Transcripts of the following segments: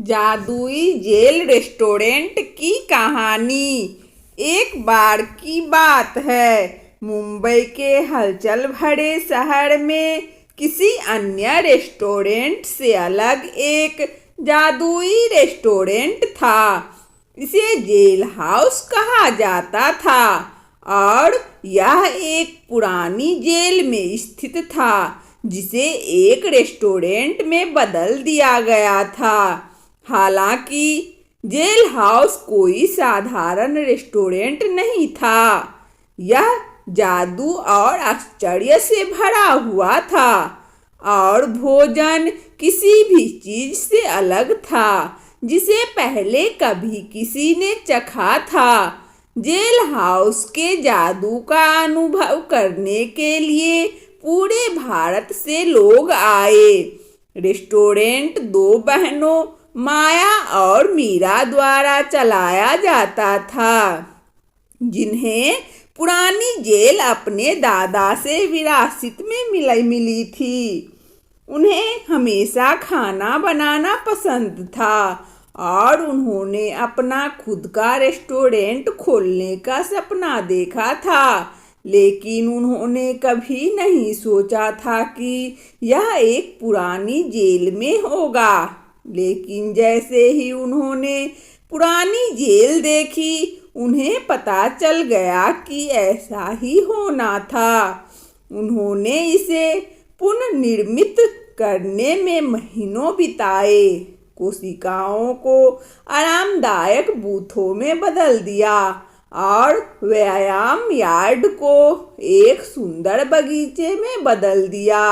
जादुई jail restaurant की कहानी। एक बार की बात है, मुंबई के हलचल भरे शहर में किसी अन्य रेस्टोरेंट से अलग एक जादुई रेस्टोरेंट था। इसे जेल हाउस कहा जाता था और यह एक पुरानी जेल में स्थित था जिसे एक रेस्टोरेंट में बदल दिया गया था। हालांकि जेल हाउस कोई साधारण रेस्टोरेंट नहीं था, यह जादू और आश्चर्य से भरा हुआ था और भोजन किसी भी चीज से अलग था जिसे पहले कभी किसी ने चखा था। जेल हाउस के जादू का अनुभव करने के लिए पूरे भारत से लोग आए। रेस्टोरेंट दो बहनों माया और मीरा द्वारा चलाया जाता था, जिन्हें पुरानी जेल अपने दादा से विरासत में मिली थी। उन्हें हमेशा खाना बनाना पसंद था और उन्होंने अपना खुद का रेस्टोरेंट खोलने का सपना देखा था, लेकिन उन्होंने कभी नहीं सोचा था कि यह एक पुरानी जेल में होगा। लेकिन जैसे ही उन्होंने पुरानी जेल देखी, उन्हें पता चल गया कि ऐसा ही होना था। उन्होंने इसे पुनर्निर्मित करने में महीनों बिताए, कोशिकाओं को आरामदायक बूथों में बदल दिया और व्यायाम यार्ड को एक सुंदर बगीचे में बदल दिया।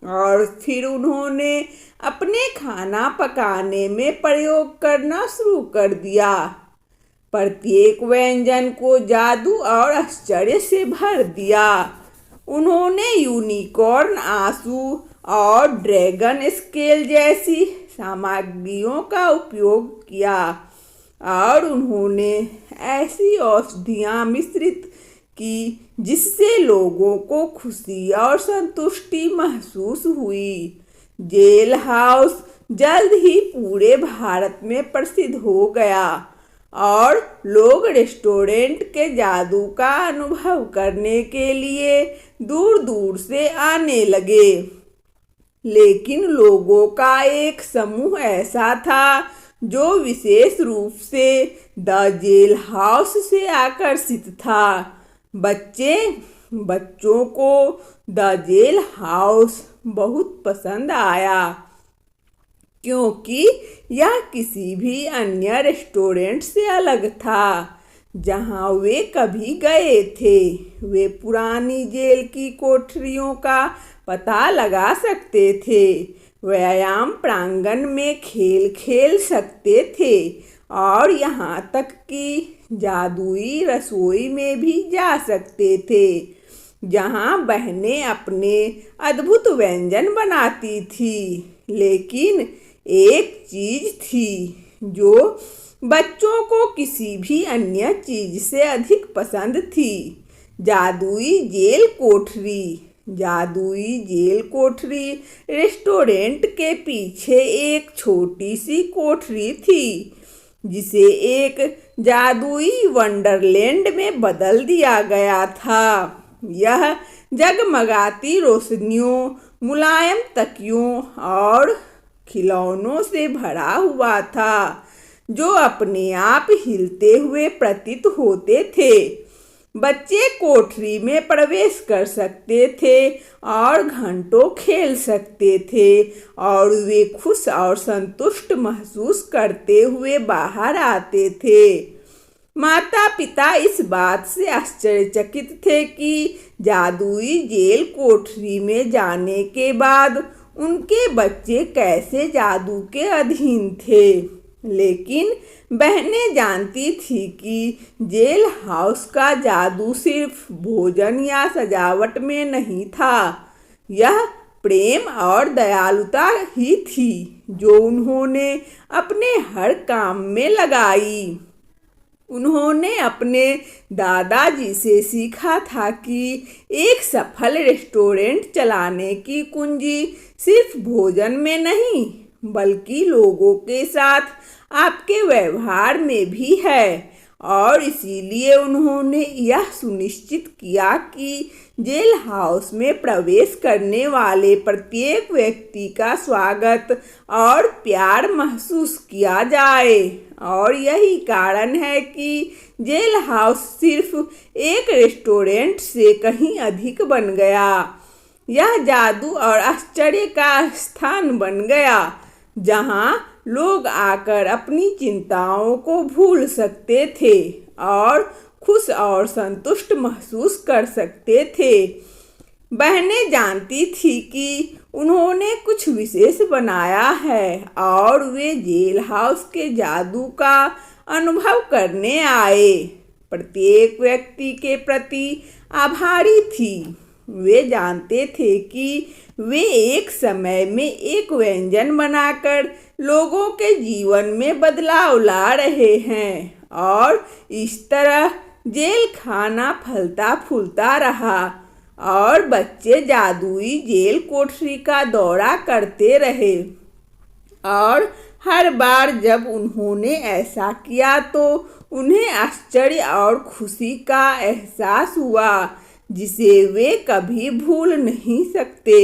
और फिर उन्होंने अपने खाना पकाने में प्रयोग करना शुरू कर दिया। प्रत्येक व्यंजन को जादू और आश्चर्य से भर दिया। उन्होंने यूनिकॉर्न आंसू और ड्रैगन स्केल जैसी सामग्रियों का उपयोग किया और उन्होंने ऐसी औषधियाँ मिश्रित की जिससे लोगों को खुशी और संतुष्टि महसूस हुई। जेल हाउस जल्द ही पूरे भारत में प्रसिद्ध हो गया और लोग रेस्टोरेंट के जादू का अनुभव करने के लिए दूर दूर से आने लगे। लेकिन लोगों का एक समूह ऐसा था जो विशेष रूप से द जेल हाउस से आकर्षित था। बच्चों को द जेल हाउस बहुत पसंद आया क्योंकि यह किसी भी अन्य रेस्टोरेंट से अलग था जहां वे कभी गए थे। वे पुरानी जेल की कोठरियों का पता लगा सकते थे, व्यायाम प्रांगण में खेल खेल सकते थे और यहाँ तक कि जादुई रसोई में भी जा सकते थे, जहाँ बहनें अपने अद्भुत व्यंजन बनाती थी। लेकिन एक चीज थी जो बच्चों को किसी भी अन्य चीज से अधिक पसंद थी, जादुई जेल कोठरी। जादुई जेल कोठरी रेस्टोरेंट के पीछे एक छोटी सी कोठरी थी जिसे एक जादुई वंडरलैंड में बदल दिया गया था। यह जगमगाती रोशनियों, मुलायम तकियों और खिलौनों से भरा हुआ था जो अपने आप हिलते हुए प्रतीत होते थे। बच्चे कोठरी में प्रवेश कर सकते थे और घंटों खेल सकते थे और वे खुश और संतुष्ट महसूस करते हुए बाहर आते थे। माता पिता इस बात से आश्चर्यचकित थे कि जादुई जेल कोठरी में जाने के बाद उनके बच्चे कैसे जादू के अधीन थे। लेकिन बहनें जानती थी कि जेल हाउस का जादू सिर्फ भोजन या सजावट में नहीं था, यह प्रेम और दयालुता ही थी जो उन्होंने अपने हर काम में लगाई। उन्होंने अपने दादाजी से सीखा था कि एक सफल रेस्टोरेंट चलाने की कुंजी सिर्फ भोजन में नहीं, बल्कि लोगों के साथ आपके व्यवहार में भी है। और इसीलिए उन्होंने यह सुनिश्चित किया कि जेल हाउस में प्रवेश करने वाले प्रत्येक व्यक्ति का स्वागत और प्यार महसूस किया जाए। और यही कारण है कि जेल हाउस सिर्फ एक रेस्टोरेंट से कहीं अधिक बन गया। यह जादू और आश्चर्य का स्थान बन गया, जहां लोग आकर अपनी चिंताओं को भूल सकते थे और खुश और संतुष्ट महसूस कर सकते थे। बहनें जानती थी कि उन्होंने कुछ विशेष बनाया है और वे जेल हाउस के जादू का अनुभव करने आए। प्रत्येक व्यक्ति के प्रति आभारी थी। वे जानते थे कि वे एक समय में एक व्यंजन बनाकर लोगों के जीवन में बदलाव ला रहे हैं। और इस तरह जेल खाना फलता फूलता रहा और बच्चे जादुई जेल कोठरी का दौरा करते रहे। और हर बार जब उन्होंने ऐसा किया तो उन्हें आश्चर्य और खुशी का एहसास हुआ, जिसे वे कभी भूल नहीं सकते।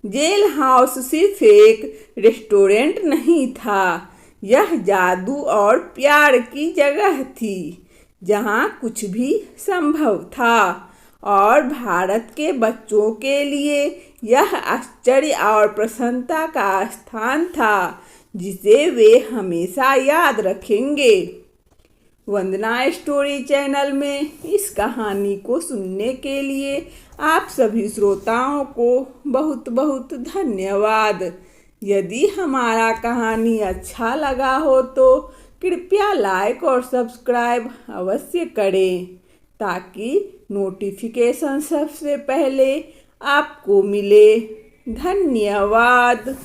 जेल हाउस सिर्फ एक रेस्टोरेंट नहीं था, यह जादू और प्यार की जगह थी, जहां कुछ भी संभव था। और भारत के बच्चों के लिए यह आश्चर्य और प्रसन्नता का स्थान था, जिसे वे हमेशा याद रखेंगे। वंदना स्टोरी चैनल में इस कहानी को सुनने के लिए आप सभी श्रोताओं को बहुत बहुत धन्यवाद। यदि हमारा कहानी अच्छा लगा हो तो कृपया लाइक और सब्सक्राइब अवश्य करें, ताकि नोटिफिकेशन सबसे पहले आपको मिले। धन्यवाद।